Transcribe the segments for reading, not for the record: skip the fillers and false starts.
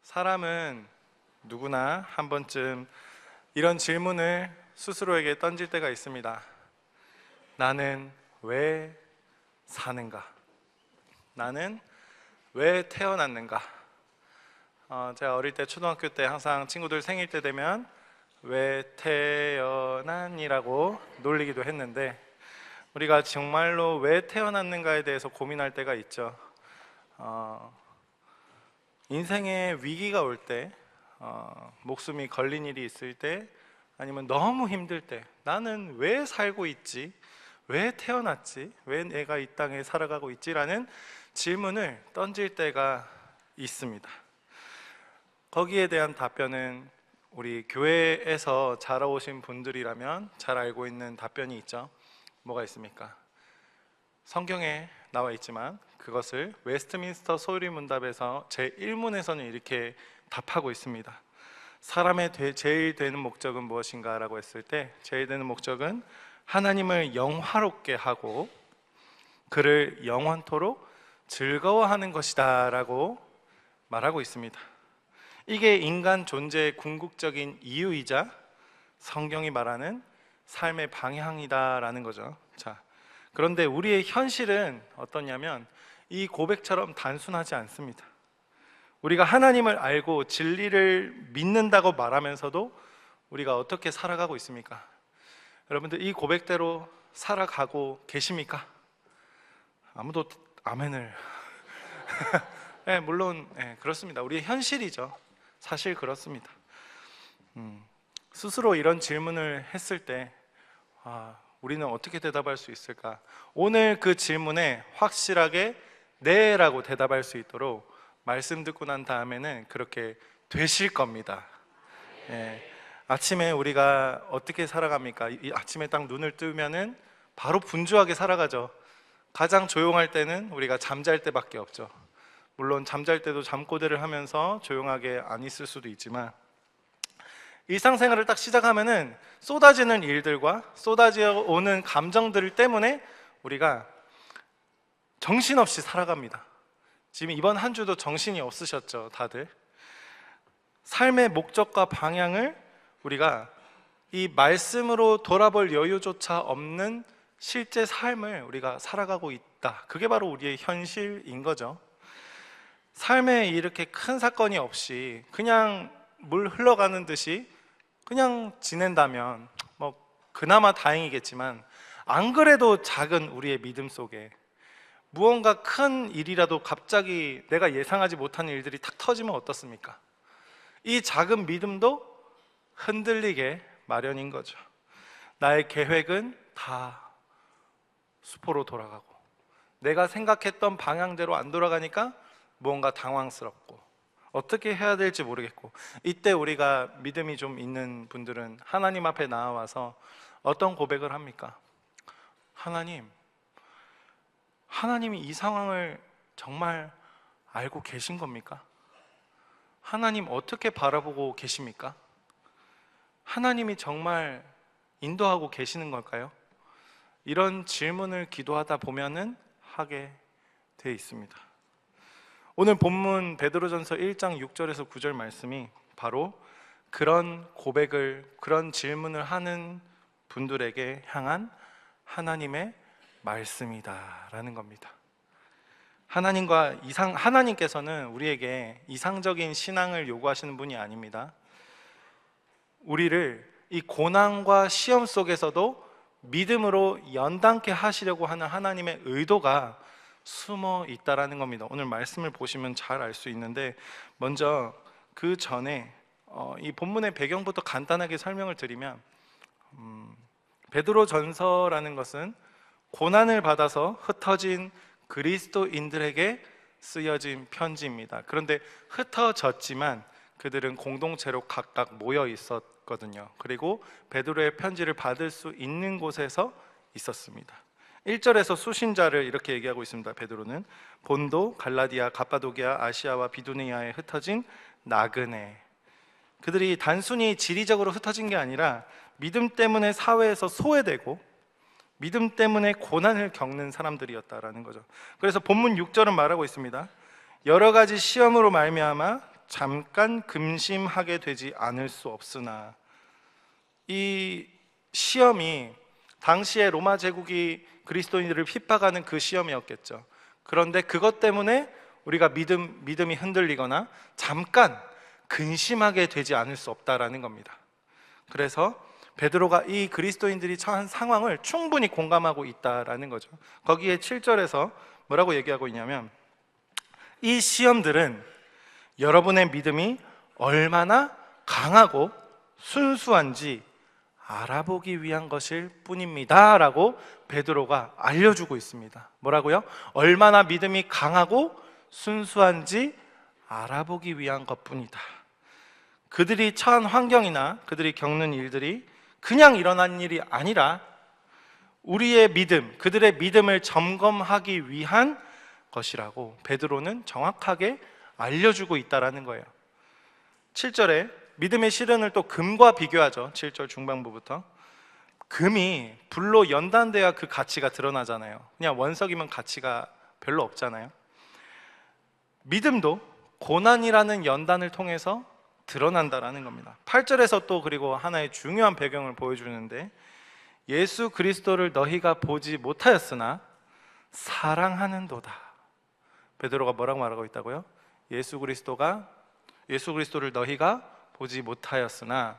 사람은 누구나 한 번쯤 이런 질문을 스스로에게 던질 때가 있습니다. 나는 왜 사는가? 나는 왜 태어났는가? 제가 어릴 때 초등학교 때 항상 친구들 생일 때 되면 왜 태어났니라고 놀리기도 했는데, 우리가 정말로 왜 태어났는가에 대해서 고민할 때가 있죠. 인생에 위기가 올 때, 목숨이 걸린 일이 있을 때, 아니면 너무 힘들 때, 나는 왜 살고 있지? 왜 태어났지? 왜 내가 이 땅에 살아가고 있지라는 질문을 던질 때가 있습니다. 거기에 대한 답변은 우리 교회에서 자라오신 분들이라면 잘 알고 있는 답변이 있죠. 뭐가 있습니까? 성경에 나와 있지만 그것을 웨스트민스터 소유리문답에서 제1문에서는 이렇게 답하고 있습니다. 사람의 제일 되는 목적은 무엇인가 라고 했을 때, 제일 되는 목적은 하나님을 영화롭게 하고 그를 영원토록 즐거워하는 것이다 라고 말하고 있습니다. 이게 인간 존재의 궁극적인 이유이자 성경이 말하는 삶의 방향이다 라는 거죠. 자, 그런데 우리의 현실은 어떠냐면 이 고백처럼 단순하지 않습니다. 우리가 하나님을 알고 진리를 믿는다고 말하면서도 우리가 어떻게 살아가고 있습니까? 여러분들 이 고백대로 살아가고 계십니까? 아무도 아멘을 네, 물론 그렇습니다. 우리의 현실이죠. 사실 그렇습니다. 스스로 이런 질문을 했을 때 우리는 어떻게 대답할 수 있을까? 오늘 그 질문에 확실하게 네라고 대답할 수 있도록 말씀 듣고 난 다음에는 그렇게 되실 겁니다. 아침에 우리가 어떻게 살아갑니까? 이 아침에 딱 눈을 뜨면은 바로 분주하게 살아가죠. 가장 조용할 때는 우리가 잠잘 때밖에 없죠. 물론 잠잘 때도 잠꼬대를 하면서 조용하게 안 있을 수도 있지만, 일상생활을 딱 시작하면은 쏟아지는 일들과 쏟아져 오는 감정들 때문에 우리가 정신없이 살아갑니다. 지금 이번 한 주도 정신이 없으셨죠, 다들? 삶의 목적과 방향을 우리가 이 말씀으로 돌아볼 여유조차 없는 실제 삶을 우리가 살아가고 있다. 그게 바로 우리의 현실인 거죠. 삶에 이렇게 큰 사건이 없이 그냥 물 흘러가는 듯이 그냥 지낸다면 뭐 그나마 다행이겠지만, 안 그래도 작은 우리의 믿음 속에 무언가 큰 일이라도 갑자기 내가 예상하지 못한 일들이 탁 터지면 어떻습니까? 이 작은 믿음도 흔들리게 마련인 거죠. 나의 계획은 다 수포로 돌아가고 내가 생각했던 방향대로 안 돌아가니까 무언가 당황스럽고 어떻게 해야 될지 모르겠고, 이때 우리가 믿음이 좀 있는 분들은 하나님 앞에 나와서 어떤 고백을 합니까? 하나님이 이 상황을 정말 알고 계신 겁니까? 하나님 어떻게 바라보고 계십니까? 하나님이 정말 인도하고 계시는 걸까요? 이런 질문을 기도하다 보면은 하게 돼 있습니다. 오늘 본문 베드로전서 1장 6절에서 9절 말씀이 바로 그런 고백을, 그런 질문을 하는 분들에게 향한 하나님의 말씀이다라는 겁니다. 하나님께서는 우리에게 이상적인 신앙을 요구하시는 분이 아닙니다. 우리를 이 고난과 시험 속에서도 믿음으로 연단케 하시려고 하는 하나님의 의도가 숨어 있다라는 겁니다. 오늘 말씀을 보시면 잘 알 수 있는데, 먼저 그 전에 이 본문의 배경부터 간단하게 설명을 드리면, 베드로전서라는 것은 고난을 받아서 흩어진 그리스도인들에게 쓰여진 편지입니다. 그런데 흩어졌지만 그들은 공동체로 각각 모여 있었거든요. 그리고 베드로의 편지를 받을 수 있는 곳에서 있었습니다. 1절에서 수신자를 이렇게 얘기하고 있습니다. 베드로는 본도, 갈라디아, 갑바도기아, 아시아와 비두니아에 흩어진 나그네, 그들이 단순히 지리적으로 흩어진 게 아니라 믿음 때문에 사회에서 소외되고 믿음 때문에 고난을 겪는 사람들이었다라는 거죠. 그래서 본문 6절은 말하고 있습니다. 여러 가지 시험으로 말미암아 잠깐 근심하게 되지 않을 수 없으나, 이 시험이 당시에 로마 제국이 그리스도인들을 핍박하는 그 시험이었겠죠. 그런데 그것 때문에 우리가 믿음이 흔들리거나 잠깐 근심하게 되지 않을 수 없다라는 겁니다. 그래서 베드로가 이 그리스도인들이 처한 상황을 충분히 공감하고 있다라는 거죠. 거기에 7절에서 뭐라고 얘기하고 있냐면, 이 시험들은 여러분의 믿음이 얼마나 강하고 순수한지 알아보기 위한 것일 뿐입니다 라고 베드로가 알려주고 있습니다. 뭐라고요? 얼마나 믿음이 강하고 순수한지 알아보기 위한 것뿐이다. 그들이 처한 환경이나 그들이 겪는 일들이 그냥 일어난 일이 아니라 우리의 믿음, 그들의 믿음을 점검하기 위한 것이라고 베드로는 정확하게 알려주고 있다라는 거예요. 7절에 믿음의 시련을 또 금과 비교하죠. 7절 중반부부터. 금이 불로 연단돼야 그 가치가 드러나잖아요. 그냥 원석이면 가치가 별로 없잖아요. 믿음도 고난이라는 연단을 통해서 드러난다라는 겁니다. 8절에서 또 그리고 하나의 중요한 배경을 보여주는데, 예수 그리스도를 너희가 보지 못하였으나 사랑하는도다. 베드로가 뭐라고 말하고 있다고요? 예수 그리스도를 너희가 보지 못하였으나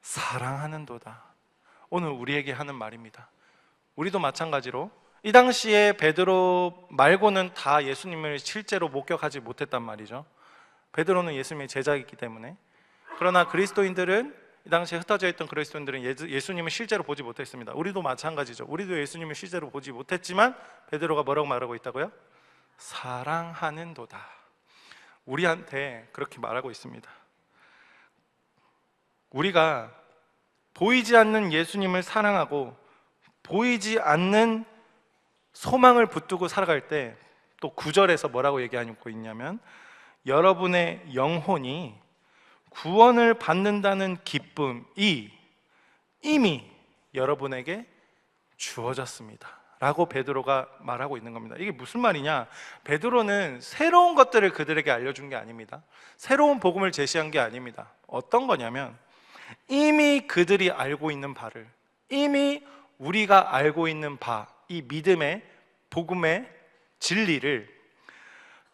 사랑하는도다. 오늘 우리에게 하는 말입니다. 우리도 마찬가지로 이 당시에 베드로 말고는 다 예수님을 실제로 목격하지 못했단 말이죠. 베드로는 예수님의 제자이기 때문에. 그러나 그리스도인들은, 이 당시에 흩어져 있던 그리스도인들은 예수님을 실제로 보지 못했습니다. 우리도 마찬가지죠. 우리도 예수님을 실제로 보지 못했지만 베드로가 뭐라고 말하고 있다고요? 사랑하는도다. 우리한테 그렇게 말하고 있습니다. 우리가 보이지 않는 예수님을 사랑하고 보이지 않는 소망을 붙들고 살아갈 때, 또 9절에서 뭐라고 얘기하고 있냐면, 여러분의 영혼이 구원을 받는다는 기쁨이 이미 여러분에게 주어졌습니다 라고 베드로가 말하고 있는 겁니다. 이게 무슨 말이냐? 베드로는 새로운 것들을 그들에게 알려준 게 아닙니다. 새로운 복음을 제시한 게 아닙니다. 어떤 거냐면, 이미 그들이 알고 있는 바를, 이미 우리가 알고 있는 바, 이 믿음의 복음의 진리를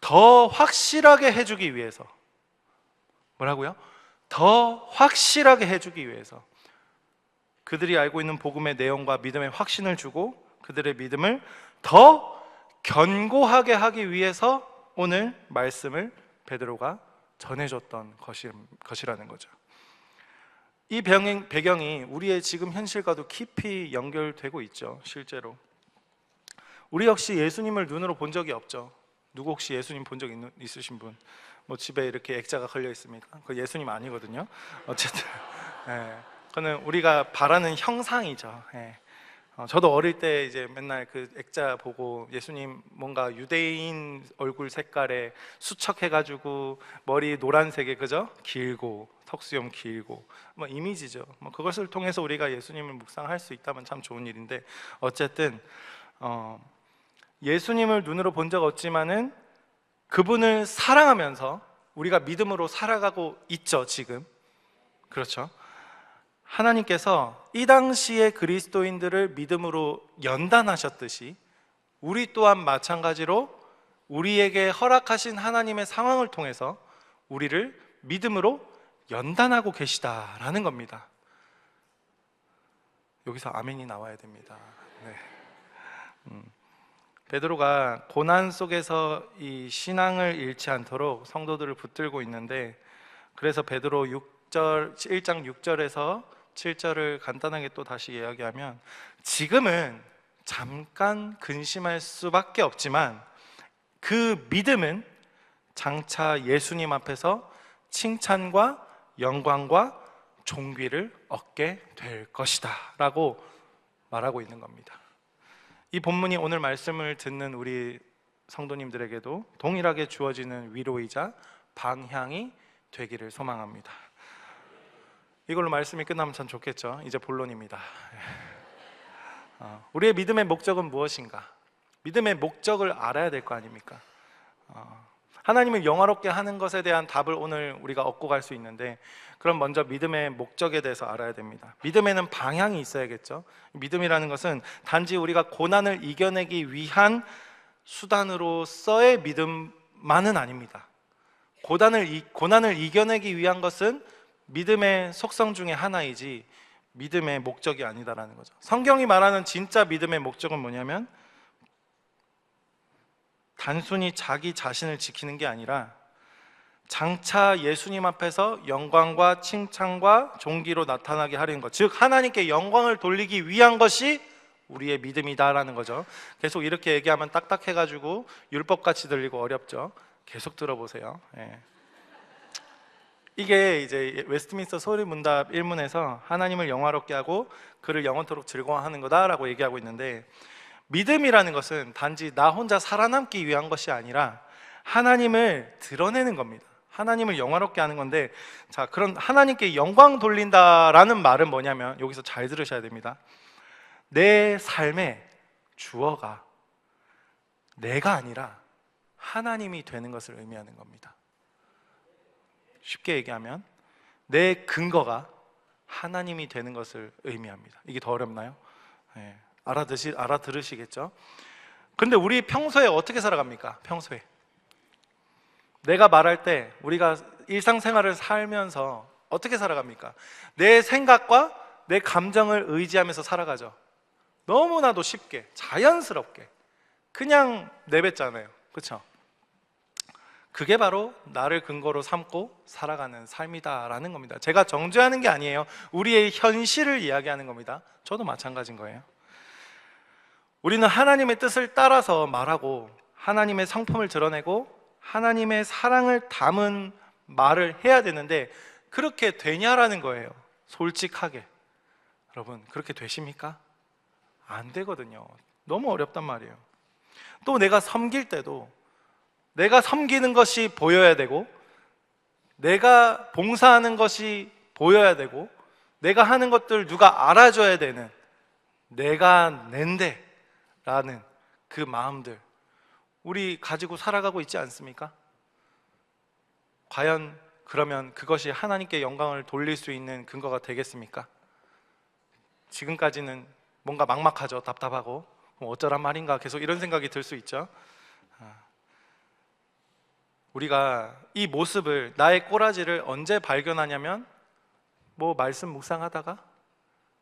더 확실하게 해주기 위해서, 뭐라고요? 더 확실하게 해주기 위해서 그들이 알고 있는 복음의 내용과 믿음의 확신을 주고 그들의 믿음을 더 견고하게 하기 위해서 오늘 말씀을 베드로가 전해줬던 것이라는 거죠. 이 배경이 우리의 지금 현실과도 깊이 연결되고 있죠. 실제로 우리 역시 예수님을 눈으로 본 적이 없죠. 누구 혹시 예수님 본 적 있으신 분? 뭐 집에 이렇게 액자가 걸려 있습니까? 그 예수님 아니거든요. 어쨌든 그거는 우리가 바라는 형상이죠. 저도 어릴 때 이제 맨날 그 액자 보고 예수님 뭔가 유대인 얼굴 색깔에 수척해가지고 머리 노란색에, 그죠? 길고 턱수염 길고, 뭐 이미지죠. 뭐 그것을 통해서 우리가 예수님을 묵상할 수 있다면 참 좋은 일인데, 어쨌든 예수님을 눈으로 본 적 없지만은 그분을 사랑하면서 우리가 믿음으로 살아가고 있죠, 지금. 그렇죠? 하나님께서 이 당시에 그리스도인들을 믿음으로 연단하셨듯이 우리 또한 마찬가지로 우리에게 허락하신 하나님의 상황을 통해서 우리를 믿음으로 연단하고 계시다라는 겁니다. 여기서 아멘이 나와야 됩니다. 네. 베드로가 고난 속에서 이 신앙을 잃지 않도록 성도들을 붙들고 있는데, 그래서 베드로 1장 6절에서 7절을 간단하게 또 다시 이야기하면, 지금은 잠깐 근심할 수밖에 없지만 그 믿음은 장차 예수님 앞에서 칭찬과 영광과 존귀를 얻게 될 것이다 라고 말하고 있는 겁니다. 이 본문이 오늘 말씀을 듣는 우리 성도님들에게도 동일하게 주어지는 위로이자 방향이 되기를 소망합니다. 이걸로 말씀이 끝나면 참 좋겠죠. 이제 본론입니다. 우리의 믿음의 목적은 무엇인가? 믿음의 목적을 알아야 될 거 아닙니까? 하나님을 영화롭게 하는 것에 대한 답을 오늘 우리가 얻고 갈 수 있는데, 그럼 먼저 믿음의 목적에 대해서 알아야 됩니다. 믿음에는 방향이 있어야겠죠. 믿음이라는 것은 단지 우리가 고난을 이겨내기 위한 수단으로서의 믿음만은 아닙니다. 고난을 이겨내기 위한 것은 믿음의 속성 중에 하나이지 믿음의 목적이 아니다라는 거죠. 성경이 말하는 진짜 믿음의 목적은 뭐냐면 단순히 자기 자신을 지키는 게 아니라 장차 예수님 앞에서 영광과 칭찬과 존귀로 나타나게 하려는 것, 즉 하나님께 영광을 돌리기 위한 것이 우리의 믿음이다라는 거죠. 계속 이렇게 얘기하면 딱딱해가지고 율법같이 들리고 어렵죠. 계속 들어보세요. 이게 이제 웨스트민스터 소리문답 1문에서 하나님을 영화롭게 하고 그를 영원토록 즐거워하는 거다라고 얘기하고 있는데, 믿음이라는 것은 단지 나 혼자 살아남기 위한 것이 아니라 하나님을 드러내는 겁니다. 하나님을 영화롭게 하는 건데, 자, 그런 하나님께 영광 돌린다라는 말은 뭐냐면, 여기서 잘 들으셔야 됩니다. 내 삶의 주어가 내가 아니라 하나님이 되는 것을 의미하는 겁니다. 쉽게 얘기하면 내 근거가 하나님이 되는 것을 의미합니다. 이게 더 어렵나요? 네. 알아들으시겠죠? 근데 우리 평소에 어떻게 살아갑니까? 평소에 내가 말할 때, 우리가 일상생활을 살면서 어떻게 살아갑니까? 내 생각과 내 감정을 의지하면서 살아가죠. 너무나도 쉽게, 자연스럽게 그냥 내뱉잖아요. 그렇죠? 그게 바로 나를 근거로 삼고 살아가는 삶이다라는 겁니다. 제가 정죄하는 게 아니에요. 우리의 현실을 이야기하는 겁니다. 저도 마찬가지인 거예요. 우리는 하나님의 뜻을 따라서 말하고 하나님의 성품을 드러내고 하나님의 사랑을 담은 말을 해야 되는데, 그렇게 되냐라는 거예요. 솔직하게. 여러분, 그렇게 되십니까? 안 되거든요. 너무 어렵단 말이에요. 또 내가 섬길 때도 내가 섬기는 것이 보여야 되고, 내가 봉사하는 것이 보여야 되고, 내가 하는 것들 누가 알아줘야 되는, 내가 낸데 라는 그 마음들 우리 가지고 살아가고 있지 않습니까? 과연 그러면 그것이 하나님께 영광을 돌릴 수 있는 근거가 되겠습니까? 지금까지는 뭔가 막막하죠. 답답하고 어쩌란 말인가 계속 이런 생각이 들 수 있죠. 우리가 이 모습을, 나의 꼬라지를 언제 발견하냐면, 뭐 말씀 묵상하다가,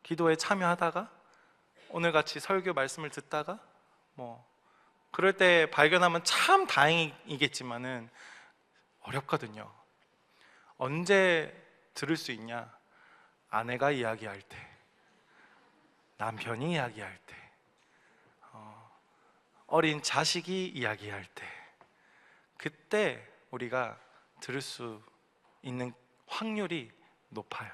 기도에 참여하다가, 오늘같이 설교 말씀을 듣다가, 뭐 그럴 때 발견하면 참 다행이겠지만은 어렵거든요. 언제 들을 수 있냐? 아내가 이야기할 때, 남편이 이야기할 때, 어린 자식이 이야기할 때, 그때 우리가 들을 수 있는 확률이 높아요.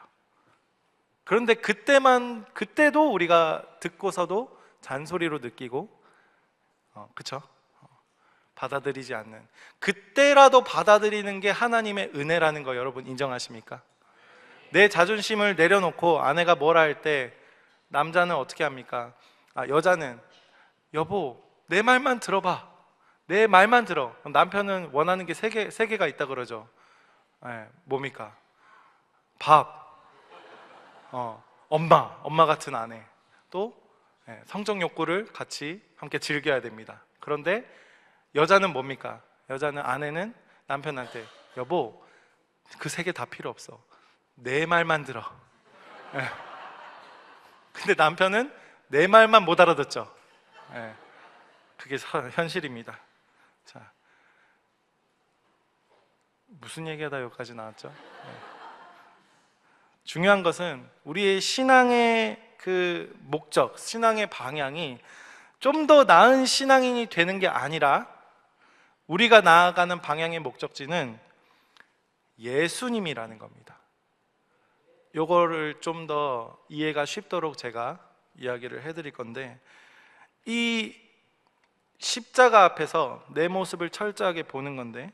그런데 그때도 우리가 듣고서도 잔소리로 느끼고, 그쵸? 받아들이지 않는, 그때라도 받아들이는 게 하나님의 은혜라는 거 여러분 인정하십니까? 내 자존심을 내려놓고 아내가 뭐라 할 때 남자는 어떻게 합니까? 여자는 여보 내 말만 들어봐, 내 말만 들어. 남편은 원하는 게 세 개가 있다 그러죠. 뭡니까? 밥, 엄마 같은 아내, 또 성적 욕구를 같이 함께 즐겨야 됩니다. 그런데 여자는 뭡니까? 아내는 남편한테 여보 그 세 개 다 필요 없어, 내 말만 들어. 근데 남편은 내 말만 못 알아듣죠. 그게 현실입니다. 자, 무슨 얘기하다 여기까지 나왔죠? 중요한 것은 우리의 신앙의 그 목적, 신앙의 방향이 좀 더 나은 신앙인이 되는 게 아니라, 우리가 나아가는 방향의 목적지는 예수님이라는 겁니다. 요거를 좀 더 이해가 쉽도록 제가 이야기를 해드릴 건데, 이 십자가 앞에서 내 모습을 철저하게 보는 건데,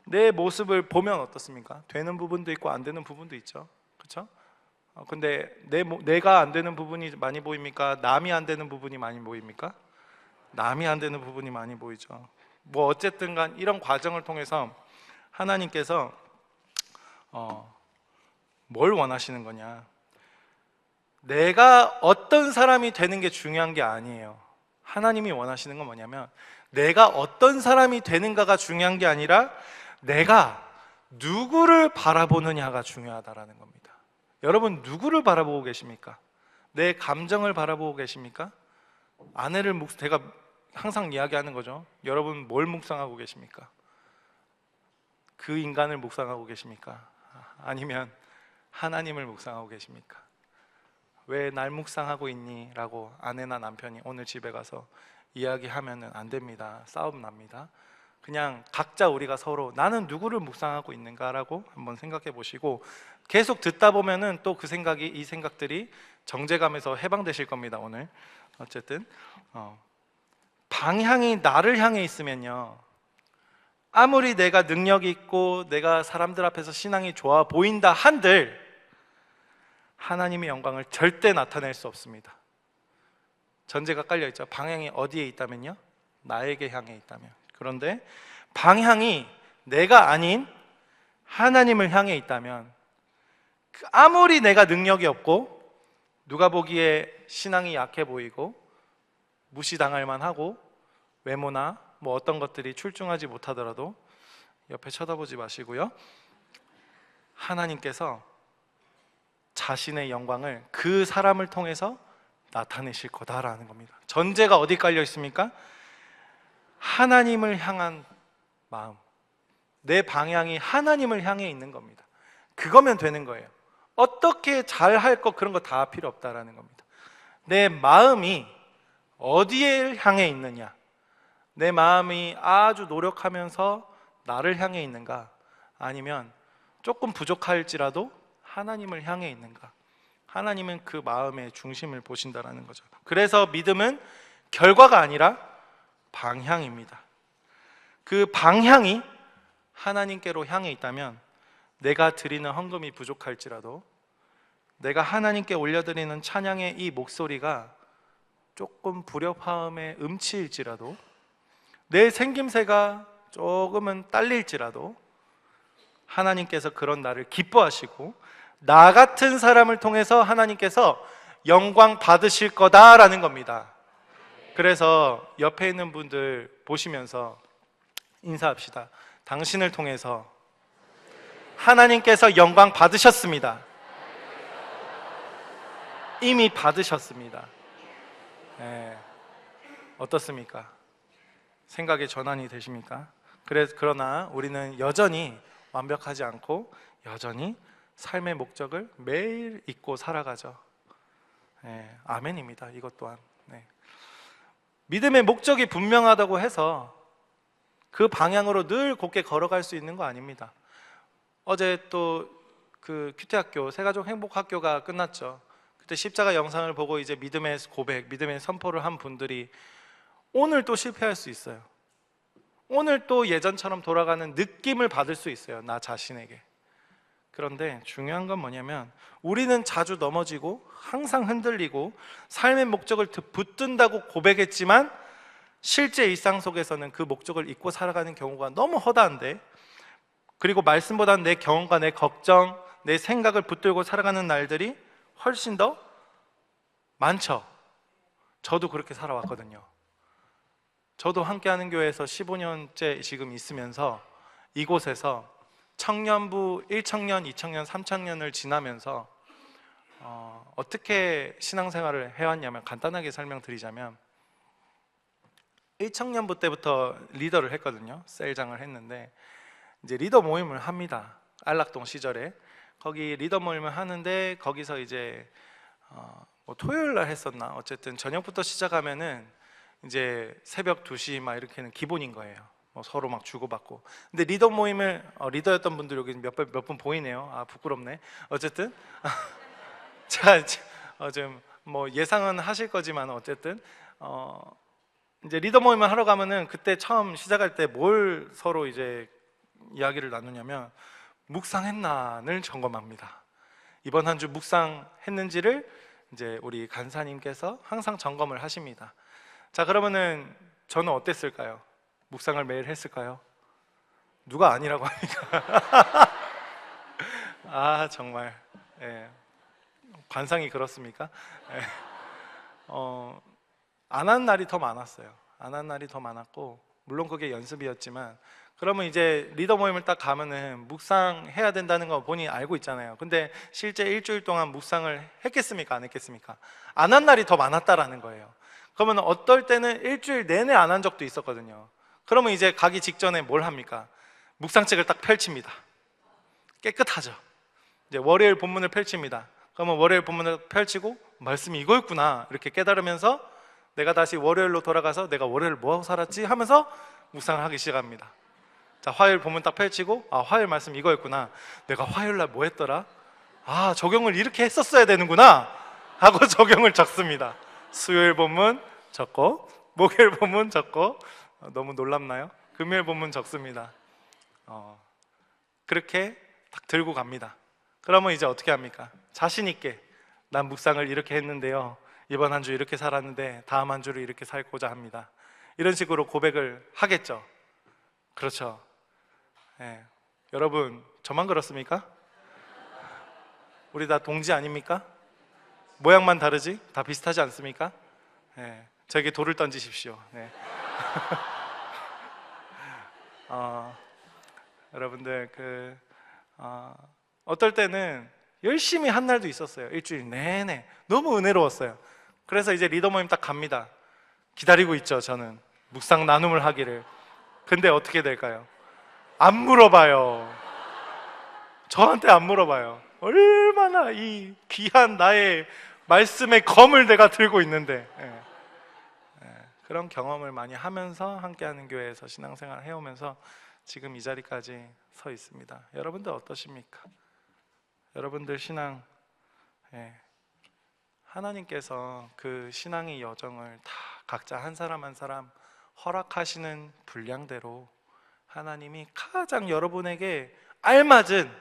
내 모습을 보면 어떻습니까? 되는 부분도 있고 안 되는 부분도 있죠. 그렇죠? 근데 내가 안 되는 부분이 많이 보입니까? 남이 안 되는 부분이 많이 보입니까? 남이 안 되는 부분이 많이 보이죠. 뭐 어쨌든 간 이런 과정을 통해서 하나님께서 뭘 원하시는 거냐? 내가 어떤 사람이 되는 게 중요한 게 아니에요. 하나님이 원하시는 건 뭐냐면 내가 어떤 사람이 되는가가 중요한 게 아니라 내가 누구를 바라보느냐가 중요하다라는 겁니다. 여러분 누구를 바라보고 계십니까? 내 감정을 바라보고 계십니까? 제가 항상 이야기하는 거죠. 여러분 뭘 묵상하고 계십니까? 그 인간을 묵상하고 계십니까? 아니면 하나님을 묵상하고 계십니까? 왜 날 묵상하고 있니? 라고 아내나 남편이 오늘 집에 가서 이야기하면 안 됩니다. 싸움 납니다. 그냥 각자 우리가 서로 나는 누구를 묵상하고 있는가라고 한번 생각해 보시고 계속 듣다 보면은 또 이 생각들이 정제감에서 해방되실 겁니다. 오늘 어쨌든 방향이 나를 향해 있으면요, 아무리 내가 능력이 있고 내가 사람들 앞에서 신앙이 좋아 보인다 한들 하나님의 영광을 절대 나타낼 수 없습니다. 전제가 깔려 있죠. 방향이 어디에 있다면요? 나에게 향해 있다면. 그런데 방향이 내가 아닌 하나님을 향해 있다면 아무리 내가 능력이 없고 누가 보기에 신앙이 약해 보이고 무시당할 만하고 외모나 뭐 어떤 것들이 출중하지 못하더라도 옆에 쳐다보지 마시고요, 하나님께서 자신의 영광을 그 사람을 통해서 나타내실 거다라는 겁니다. 전제가 어디 깔려 있습니까? 하나님을 향한 마음, 내 방향이 하나님을 향해 있는 겁니다. 그거면 되는 거예요. 어떻게 잘할 것 그런 거 다 필요 없다라는 겁니다. 내 마음이 어디에 향해 있느냐, 내 마음이 아주 노력하면서 나를 향해 있는가, 아니면 조금 부족할지라도 하나님을 향해 있는가. 하나님은 그 마음의 중심을 보신다라는 거죠. 그래서 믿음은 결과가 아니라 방향입니다. 그 방향이 하나님께로 향해 있다면 내가 드리는 헌금이 부족할지라도, 내가 하나님께 올려드리는 찬양의 이 목소리가 조금 불협화음의 음치일지라도, 내 생김새가 조금은 딸릴지라도 하나님께서 그런 나를 기뻐하시고 나 같은 사람을 통해서 하나님께서 영광 받으실 거다라는 겁니다. 그래서 옆에 있는 분들 보시면서 인사합시다. 당신을 통해서 하나님께서 영광 받으셨습니다. 이미 받으셨습니다. 네. 어떻습니까? 생각의 전환이 되십니까? 그러나 우리는 여전히 완벽하지 않고 여전히 삶의 목적을 매일 잊고 살아가죠. 네, 아멘입니다. 이것 또한. 네. 믿음의 목적이 분명하다고 해서 그 방향으로 늘 곧게 걸어갈 수 있는 거 아닙니다. 어제 또 그 큐티학교 새가족 행복학교가 끝났죠. 그때 십자가 영상을 보고 이제 믿음의 고백, 믿음의 선포를 한 분들이 오늘 또 실패할 수 있어요. 오늘 또 예전처럼 돌아가는 느낌을 받을 수 있어요, 나 자신에게. 그런데 중요한 건 뭐냐면 우리는 자주 넘어지고 항상 흔들리고 삶의 목적을 붙든다고 고백했지만 실제 일상 속에서는 그 목적을 잊고 살아가는 경우가 너무 허다한데, 그리고 말씀보다는 내 경험과 내 걱정, 내 생각을 붙들고 살아가는 날들이 훨씬 더 많죠. 저도 그렇게 살아왔거든요. 저도 함께하는 교회에서 15년째 지금 있으면서 이곳에서 청년부 1청년, 2청년, 3청년을 지나면서 어떻게 신앙생활을 해왔냐면, 간단하게 설명드리자면 1청년부 때부터 리더를 했거든요. 셀장을 했는데 이제 리더 모임을 합니다. 안락동 시절에 거기 리더 모임을 하는데 거기서 이제 뭐 토요일 날 했었나, 어쨌든 저녁부터 시작하면은 이제 새벽 2시 막 이렇게는 기본인 거예요. 뭐 서로 막 주고받고. 근데 리더 모임을 리더였던 분들 여기 몇 분 보이네요. 아, 부끄럽네. 어쨌든 제가 좀 뭐 예상은 하실 거지만 어쨌든 이제 리더 모임을 하러 가면은 그때 처음 시작할 때 뭘 서로 이제 이야기를 나누냐면 묵상했나를 점검합니다. 이번 한 주 묵상했는지를 이제 우리 간사님께서 항상 점검을 하십니다. 자, 그러면은 저는 어땠을까요? 묵상을 매일 했을까요? 누가 아니라고 합니까? 아 정말 예. 관상이 그렇습니까? 예. 안 한 날이 더 많았어요. 안 한 날이 더 많았고 물론 그게 연습이었지만 그러면 이제 리더 모임을 딱 가면은 묵상해야 된다는 거 본인이 알고 있잖아요. 근데 실제 일주일 동안 묵상을 했겠습니까? 안 했겠습니까? 안 한 날이 더 많았다라는 거예요. 그러면 어떨 때는 일주일 내내 안 한 적도 있었거든요. 그러면 이제 가기 직전에 뭘 합니까? 묵상책을 딱 펼칩니다. 깨끗하죠. 이제 월요일 본문을 펼칩니다. 그러면 월요일 본문을 펼치고 말씀이 이거였구나 이렇게 깨달으면서 내가 다시 월요일로 돌아가서 내가 월요일 뭐 하고 살았지 하면서 묵상을 하기 시작합니다. 자, 화요일 본문 딱 펼치고 아 화요일 말씀 이거였구나. 내가 화요일 날 뭐 했더라? 아 적용을 이렇게 했었어야 되는구나 하고 적용을 적습니다. 수요일 본문 적고 목요일 본문 적고 너무 놀랍나요? 금요일 본문 적습니다. 그렇게 딱 들고 갑니다. 그러면 이제 어떻게 합니까? 자신 있게 난 묵상을 이렇게 했는데요, 이번 한 주 이렇게 살았는데 다음 한 주를 이렇게 살고자 합니다. 이런 식으로 고백을 하겠죠. 그렇죠. 예. 여러분 저만 그렇습니까? 우리 다 동지 아닙니까? 모양만 다르지 다 비슷하지 않습니까? 예. 저에게 돌을 던지십시오. 네. 여러분들 어떨 때는 열심히 한 날도 있었어요. 일주일 내내 너무 은혜로웠어요. 그래서 이제 리더 모임 딱 갑니다. 기다리고 있죠. 저는 묵상 나눔을 하기를. 근데 어떻게 될까요? 안 물어봐요. 저한테 안 물어봐요. 얼마나 이 귀한 나의 말씀의 검을 내가 들고 있는데. 그런 경험을 많이 하면서 함께하는 교회에서 신앙생활을 해오면서 지금 이 자리까지 서 있습니다. 여러분들 어떠십니까? 여러분들 신앙, 하나님께서 그 신앙의 여정을 다 각자 한 사람 한 사람 허락하시는 분량대로 하나님이 가장 여러분에게 알맞은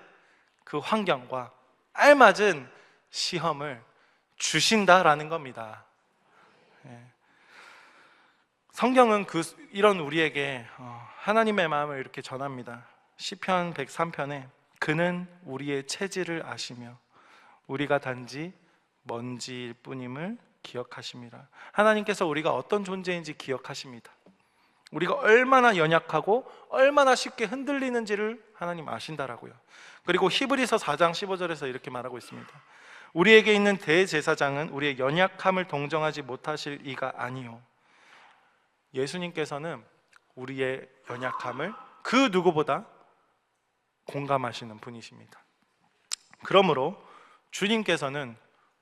그 환경과 알맞은 시험을 주신다라는 겁니다. 성경은 이런 우리에게 하나님의 마음을 이렇게 전합니다. 시편 103편에 그는 우리의 체질을 아시며 우리가 단지 먼지일 뿐임을 기억하십니다. 하나님께서 우리가 어떤 존재인지 기억하십니다. 우리가 얼마나 연약하고 얼마나 쉽게 흔들리는지를 하나님 아신다라고요. 그리고 히브리서 4장 15절에서 이렇게 말하고 있습니다. 우리에게 있는 대제사장은 우리의 연약함을 동정하지 못하실 이가 아니요, 예수님께서는 우리의 연약함을 그 누구보다 공감하시는 분이십니다. 그러므로 주님께서는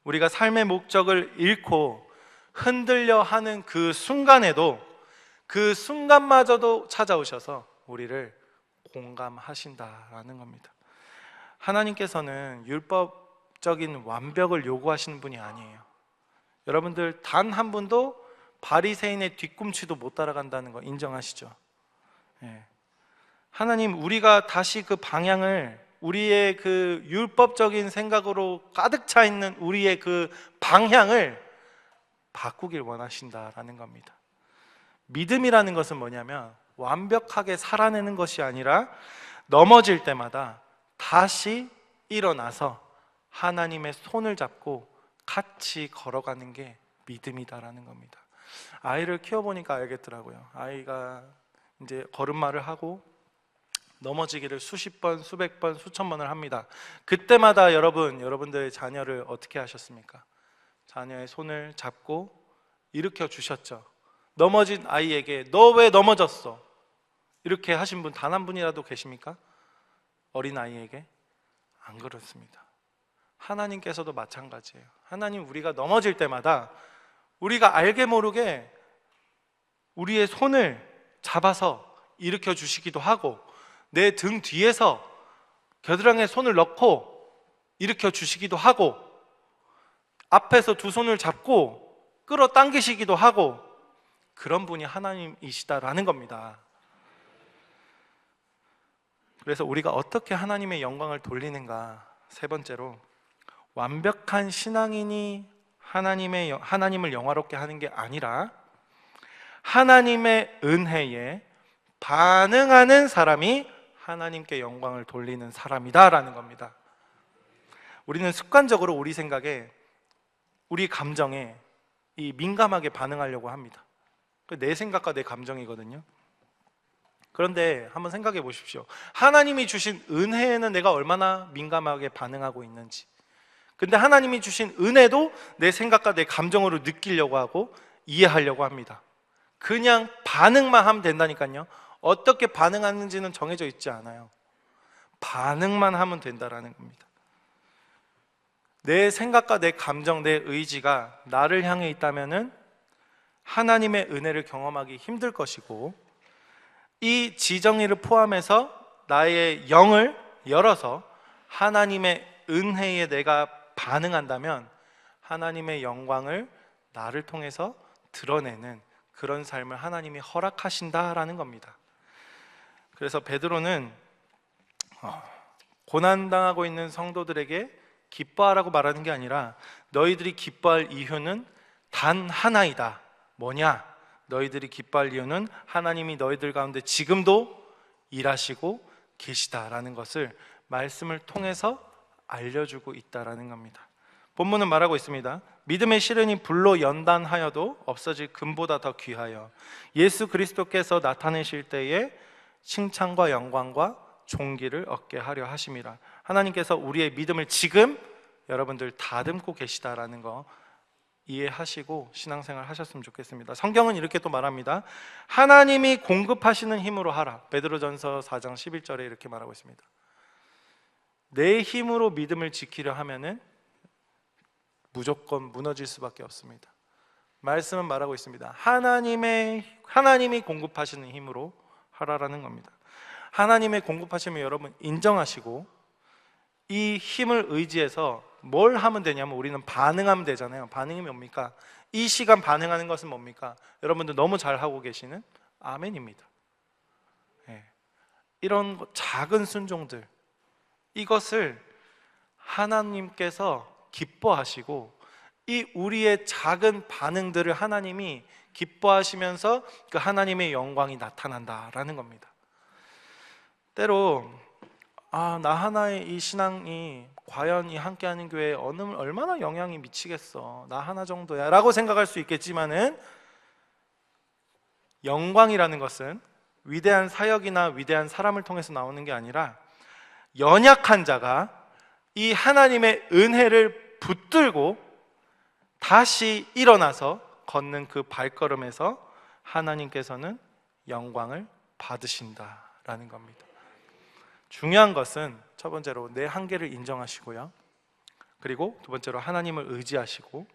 우리가 삶의 목적을 잃고 흔들려 하는 그 순간에도 그 순간마저도 찾아오셔서 우리를 공감하신다라는 겁니다. 하나님께서는 율법적인 완벽을 요구하시는 분이 아니에요. 여러분들 단 한 분도 바리새인의 뒤꿈치도 못 따라간다는 거 인정하시죠? 하나님, 우리가 다시 그 방향을, 우리의 그 율법적인 생각으로 가득 차 있는 우리의 그 방향을 바꾸길 원하신다라는 겁니다. 믿음이라는 것은 뭐냐면 완벽하게 살아내는 것이 아니라 넘어질 때마다 다시 일어나서 하나님의 손을 잡고 같이 걸어가는 게 믿음이다라는 겁니다. 아이를 키워보니까 알겠더라고요. 아이가 이제 걸음마를 하고 넘어지기를 수십 번, 수백 번, 수천 번을 합니다. 그때마다 여러분들의 자녀를 어떻게 하셨습니까? 자녀의 손을 잡고 일으켜 주셨죠. 넘어진 아이에게 너 왜 넘어졌어? 이렇게 하신 분 단 한 분이라도 계십니까? 어린 아이에게? 안 그렇습니다. 하나님께서도 마찬가지예요. 하나님, 우리가 넘어질 때마다 우리가 알게 모르게 우리의 손을 잡아서 일으켜 주시기도 하고 내 등 뒤에서 겨드랑이에 손을 넣고 일으켜 주시기도 하고 앞에서 두 손을 잡고 끌어당기시기도 하고 그런 분이 하나님이시다라는 겁니다. 그래서 우리가 어떻게 하나님의 영광을 돌리는가? 세 번째로, 완벽한 신앙인이 하나님을 영화롭게 하는 게 아니라 하나님의 은혜에 반응하는 사람이 하나님께 영광을 돌리는 사람이다라는 겁니다. 우리는 습관적으로 우리 생각에, 우리 감정에 민감하게 반응하려고 합니다. 내 생각과 내 감정이거든요. 그런데 한번 생각해 보십시오. 하나님이 주신 은혜에는 내가 얼마나 민감하게 반응하고 있는지. 근데 하나님이 주신 은혜도 내 생각과 내 감정으로 느끼려고 하고 이해하려고 합니다. 그냥 반응만 하면 된다니까요. 어떻게 반응하는지는 정해져 있지 않아요. 반응만 하면 된다라는 겁니다. 내 생각과 내 감정, 내 의지가 나를 향해 있다면은 하나님의 은혜를 경험하기 힘들 것이고, 이 지정의를 포함해서 나의 영을 열어서 하나님의 은혜에 내가 반응한다면 하나님의 영광을 나를 통해서 드러내는 그런 삶을 하나님이 허락하신다라는 겁니다. 그래서 베드로는 고난당하고 있는 성도들에게 기뻐하라고 말하는 게 아니라 너희들이 기뻐할 이유는 단 하나이다. 뭐냐? 너희들이 기뻐할 이유는 하나님이 너희들 가운데 지금도 일하시고 계시다라는 것을 말씀을 통해서 알려주고 있다라는 겁니다. 본문은 말하고 있습니다. 믿음의 실현이 불로 연단하여도 없어질 금보다 더 귀하여 예수 그리스도께서 나타내실 때에 칭찬과 영광과 존귀를 얻게 하려 하심이라. 하나님께서 우리의 믿음을 지금 여러분들 다듬고 계시다라는 거 이해하시고 신앙생활 하셨으면 좋겠습니다. 성경은 이렇게 또 말합니다. 하나님이 공급하시는 힘으로 하라. 베드로전서 4장 11절에 이렇게 말하고 있습니다. 내 힘으로 믿음을 지키려 하면은 무조건 무너질 수밖에 없습니다. 말씀은 말하고 있습니다. 하나님이 공급하시는 힘으로 하라라는 겁니다. 하나님의 공급하심을 여러분 인정하시고 이 힘을 의지해서 뭘 하면 되냐면 우리는 반응하면 되잖아요. 반응이 뭡니까? 이 시간 반응하는 것은 뭡니까? 여러분들 너무 잘하고 계시는 아멘입니다. 네. 이런 작은 순종들, 이것을 하나님께서 기뻐하시고 이 우리의 작은 반응들을 하나님이 기뻐하시면서 그 하나님의 영광이 나타난다라는 겁니다. 때로 나 하나의 이 신앙이 과연 이 함께하는 교회에 얼마나 영향이 미치겠어, 나 하나 정도야 라고 생각할 수 있겠지만은 영광이라는 것은 위대한 사역이나 위대한 사람을 통해서 나오는 게 아니라 연약한 자가 이 하나님의 은혜를 붙들고 다시 일어나서 걷는 그 발걸음에서 하나님께서는 영광을 받으신다라는 겁니다. 중요한 것은 첫 번째로 내 한계를 인정하시고요, 그리고 두 번째로 하나님을 의지하시고,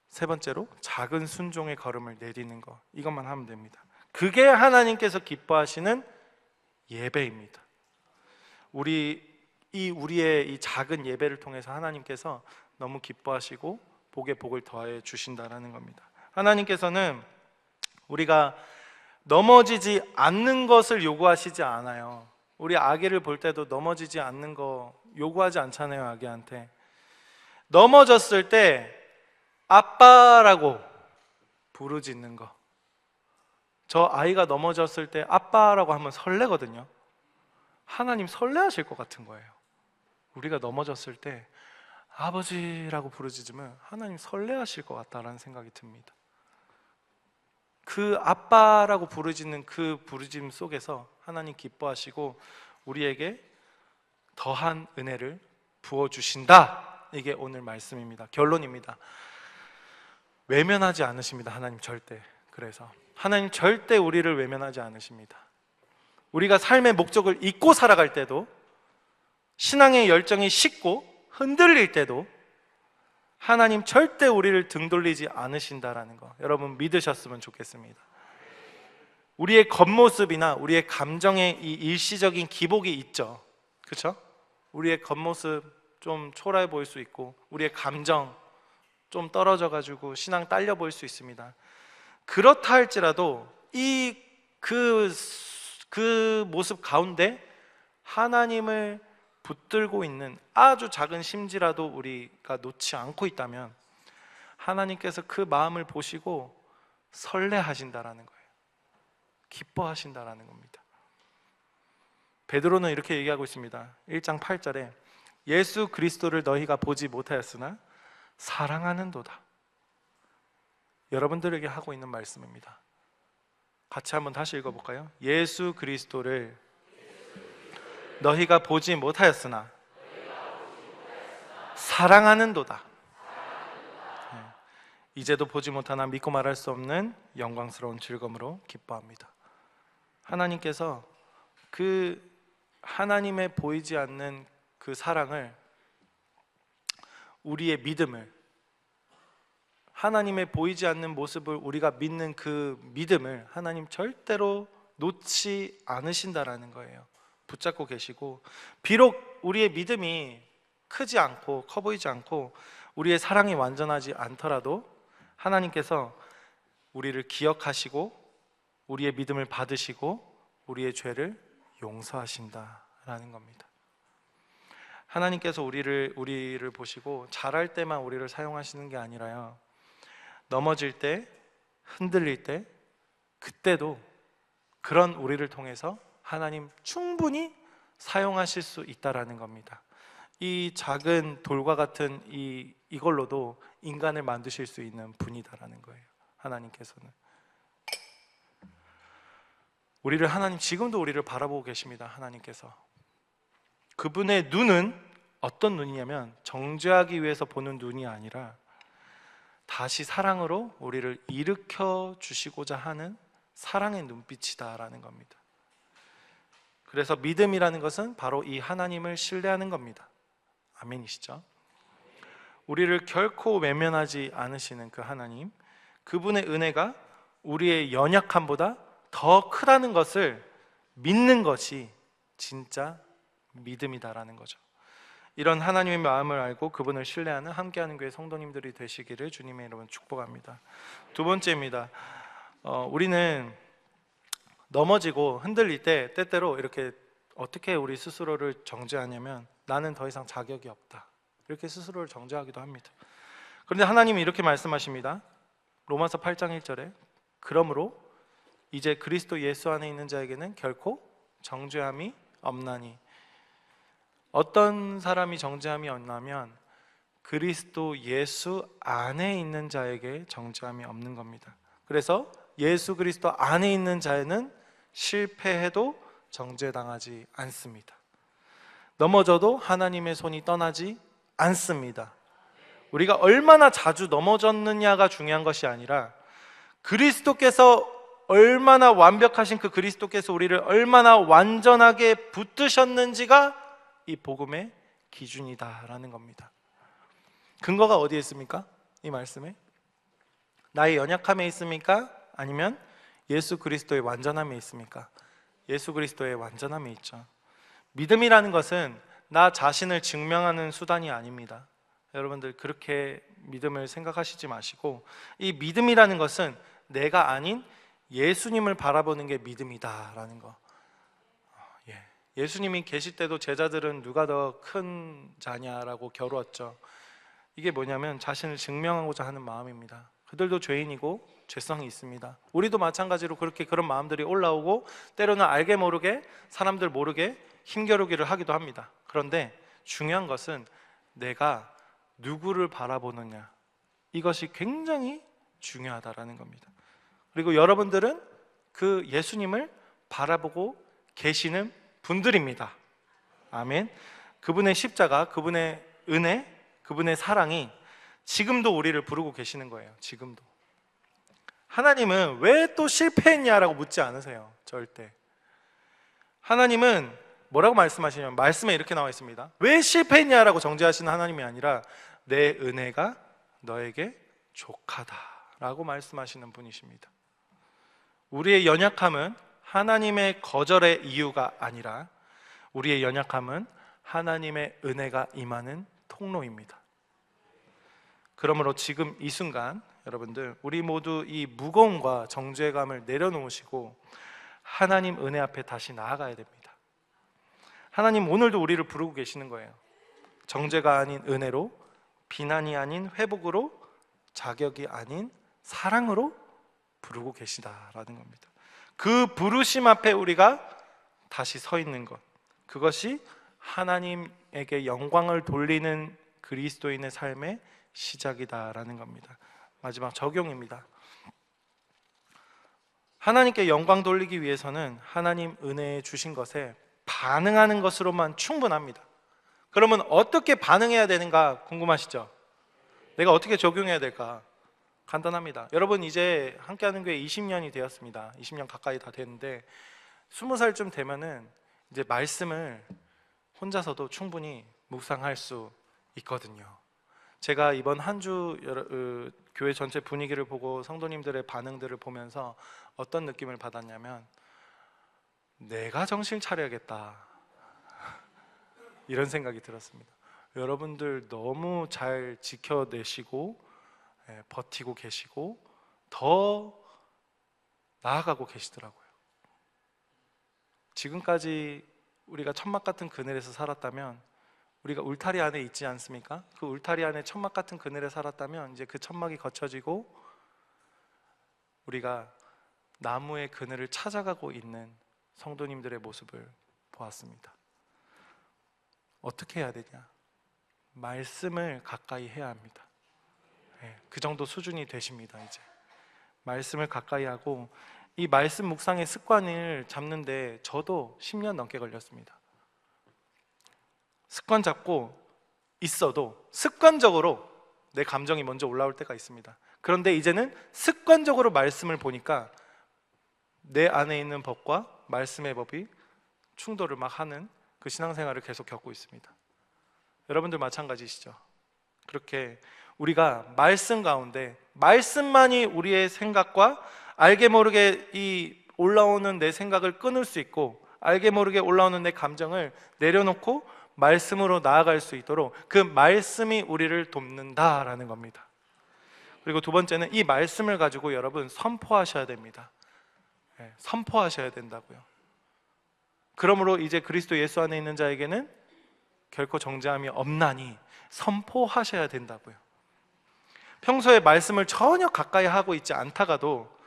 세 번째로 작은 순종의 걸음을 내디는 것, 이것만 하면 됩니다. 그게 하나님께서 기뻐하시는 예배입니다. 우리의 이 작은 예배를 통해서 하나님께서 너무 기뻐하시고 복에 복을 더해 주신다라는 겁니다. 하나님께서는 우리가 넘어지지 않는 것을 요구하시지 않아요. 우리 아기를 볼 때도 넘어지지 않는 거 요구하지 않잖아요. 아기한테 넘어졌을 때 아빠라고 부르짖는 거, 저 아이가 넘어졌을 때 아빠라고 하면 설레거든요. 하나님 설레하실 것 같은 거예요. 우리가 넘어졌을 때 아버지라고 부르짖으면 하나님 설레하실 것 같다라는 생각이 듭니다. 그 아빠라고 부르짖는 그 부르짖음 속에서 하나님 기뻐하시고 우리에게 더한 은혜를 부어주신다. 이게 오늘 말씀입니다. 결론입니다. 외면하지 않으십니다. 하나님 절대. 그래서 하나님 절대 우리를 외면하지 않으십니다. 우리가 삶의 목적을 잊고 살아갈 때도, 신앙의 열정이 식고 흔들릴 때도 하나님 절대 우리를 등 돌리지 않으신다라는 거 여러분 믿으셨으면 좋겠습니다. 우리의 겉모습이나 우리의 감정의 이 일시적인 기복이 있죠. 그렇죠? 우리의 겉모습 좀 초라해 보일 수 있고 우리의 감정 좀 떨어져 가지고 신앙 딸려 보일 수 있습니다. 그렇다 할지라도 그 모습 가운데 하나님을 붙들고 있는 아주 작은 심지라도 우리가 놓지 않고 있다면 하나님께서 그 마음을 보시고 설레하신다라는 거예요. 기뻐하신다라는 겁니다. 베드로는 이렇게 얘기하고 있습니다. 1장 8절에 예수 그리스도를 너희가 보지 못하였으나 사랑하는도다. 여러분들에게 하고 있는 말씀입니다. 같이 한번 다시 읽어볼까요? 예수 그리스도를 너희가 보지 못하였으나 사랑하는도다. 이제도 보지 못하나 믿고 말할 수 없는 영광스러운 즐거움으로 기뻐합니다. 하나님께서 그 하나님의 보이지 않는 그 사랑을, 우리의 믿음을, 하나님의 보이지 않는 모습을 우리가 믿는 그 믿음을 하나님 절대로 놓지 않으신다라는 거예요. 붙잡고 계시고, 비록 우리의 믿음이 크지 않고 커 보이지 않고 우리의 사랑이 완전하지 않더라도 하나님께서 우리를 기억하시고 우리의 믿음을 받으시고 우리의 죄를 용서하신다라는 겁니다. 하나님께서 우리를 보시고 잘할 때만 우리를 사용하시는 게 아니라요, 넘어질 때, 흔들릴 때, 그때도 그런 우리를 통해서 하나님 충분히 사용하실 수 있다라는 겁니다. 이 작은 돌과 같은 이걸로도 인간을 만드실 수 있는 분이다라는 거예요. 하나님께서는 지금도 우리를 바라보고 계십니다. 하나님께서 그분의 눈은 어떤 눈이냐면 정죄하기 위해서 보는 눈이 아니라 다시 사랑으로 우리를 일으켜 주시고자 하는 사랑의 눈빛이다라는 겁니다. 그래서 믿음이라는 것은 바로 이 하나님을 신뢰하는 겁니다. 아멘이시죠? 우리를 결코 외면하지 않으시는 그 하나님, 그분의 은혜가 우리의 연약함보다 더 크다는 것을 믿는 것이 진짜 믿음이다라는 거죠. 이런 하나님의 마음을 알고 그분을 신뢰하는 함께하는 교회 성도님들이 되시기를 주님의 이름으로 축복합니다. 두 번째입니다. 우리는 넘어지고 흔들릴 때 때때로 이렇게 어떻게 우리 스스로를 정죄하냐면 나는 더 이상 자격이 없다, 이렇게 스스로를 정죄하기도 합니다. 그런데 하나님이 이렇게 말씀하십니다. 로마서 8장 1절에 그러므로 이제 그리스도 예수 안에 있는 자에게는 결코 정죄함이 없나니. 어떤 사람이 정죄함이 없냐면 그리스도 예수 안에 있는 자에게 정죄함이 없는 겁니다. 그래서 예수 그리스도 안에 있는 자에는 실패해도 정죄당하지 않습니다. 넘어져도 하나님의 손이 떠나지 않습니다. 우리가 얼마나 자주 넘어졌느냐가 중요한 것이 아니라 그리스도께서 얼마나 완벽하신 그 그리스도께서 우리를 얼마나 완전하게 붙드셨는지가 이 복음의 기준이다라는 겁니다. 근거가 어디에 있습니까? 이 말씀에 나의 연약함에 있습니까? 아니면 예수 그리스도의 완전함에 있습니까? 예수 그리스도의 완전함에 있죠. 믿음이라는 것은 나 자신을 증명하는 수단이 아닙니다. 여러분들 그렇게 믿음을 생각하시지 마시고, 이 믿음이라는 것은 내가 아닌 예수님을 바라보는 게 믿음이다라는 거. 예수님이 계실 때도 제자들은 누가 더 큰 자냐라고 겨루었죠. 이게 뭐냐면 자신을 증명하고자 하는 마음입니다. 그들도 죄인이고 죄성이 있습니다. 우리도 마찬가지로 그런 마음들이 올라오고 때로는 알게 모르게 사람들 모르게 힘겨루기를 하기도 합니다. 그런데 중요한 것은 내가 누구를 바라보느냐, 이것이 굉장히 중요하다라는 겁니다. 그리고 여러분들은 그 예수님을 바라보고 계시는 분들입니다. 아멘. 그분의 십자가, 그분의 은혜, 그분의 사랑이 지금도 우리를 부르고 계시는 거예요. 지금도. 하나님은 왜 또 실패했냐라고 묻지 않으세요. 절대. 하나님은 뭐라고 말씀하시냐면 말씀에 이렇게 나와 있습니다. 왜 실패했냐라고 정죄하시는 하나님이 아니라 내 은혜가 너에게 족하다라고 말씀하시는 분이십니다. 우리의 연약함은 하나님의 거절의 이유가 아니라 우리의 연약함은 하나님의 은혜가 임하는 통로입니다. 그러므로 지금 이 순간 여러분들, 우리 모두 이 무거움과 정죄감을 내려놓으시고 하나님 은혜 앞에 다시 나아가야 됩니다. 하나님 오늘도 우리를 부르고 계시는 거예요. 정죄가 아닌 은혜로, 비난이 아닌 회복으로, 자격이 아닌 사랑으로 부르고 계시다라는 겁니다. 그 부르심 앞에 우리가 다시 서 있는 것, 그것이 하나님에게 영광을 돌리는 그리스도인의 삶의 시작이다라는 겁니다. 마지막 적용입니다. 하나님께 영광 돌리기 위해서는 하나님 은혜에 주신 것에 반응하는 것으로만 충분합니다. 그러면 어떻게 반응해야 되는가 궁금하시죠? 내가 어떻게 적용해야 될까? 간단합니다. 여러분 이제 함께하는 교회 20년이 되었습니다. 20년 가까이 다 됐는데 20살쯤 되면은 이제 말씀을 혼자서도 충분히 묵상할 수 있거든요. 제가 이번 한 주 교회 전체 분위기를 보고 성도님들의 반응들을 보면서 어떤 느낌을 받았냐면 내가 정신 차려야겠다 이런 생각이 들었습니다. 여러분들 너무 잘 지켜내시고 버티고 계시고 더 나아가고 계시더라고요. 지금까지 우리가 천막 같은 그늘에서 살았다면 우리가 울타리 안에 있지 않습니까? 그 울타리 안에 천막 같은 그늘에 살았다면 이제 그 천막이 거쳐지고 우리가 나무의 그늘을 찾아가고 있는 성도님들의 모습을 보았습니다. 어떻게 해야 되냐? 말씀을 가까이 해야 합니다. 그 정도 수준이 되십니다. 이제 말씀을 가까이 하고 이 말씀 묵상의 습관을 잡는데 저도 10년 넘게 걸렸습니다. 습관 잡고 있어도 습관적으로 내 감정이 먼저 올라올 때가 있습니다. 그런데 이제는 습관적으로 말씀을 보니까 내 안에 있는 법과 말씀의 법이 충돌을 막 하는 그 신앙생활을 계속 겪고 있습니다. 여러분들 마찬가지시죠? 그렇게 우리가 말씀 가운데 말씀만이 우리의 생각과 알게 모르게 이 올라오는 내 생각을 끊을 수 있고 알게 모르게 올라오는 내 감정을 내려놓고 말씀으로 나아갈 수 있도록 그 말씀이 우리를 돕는다라는 겁니다. 그리고 두 번째는 이 말씀을 가지고 여러분 선포하셔야 됩니다. 선포하셔야 된다고요. 그러므로 이제 그리스도 예수 안에 있는 자에게는 결코 정죄함이 없나니 선포하셔야 된다고요. 평소에 말씀을 전혀 가까이 하고 있지 않다가도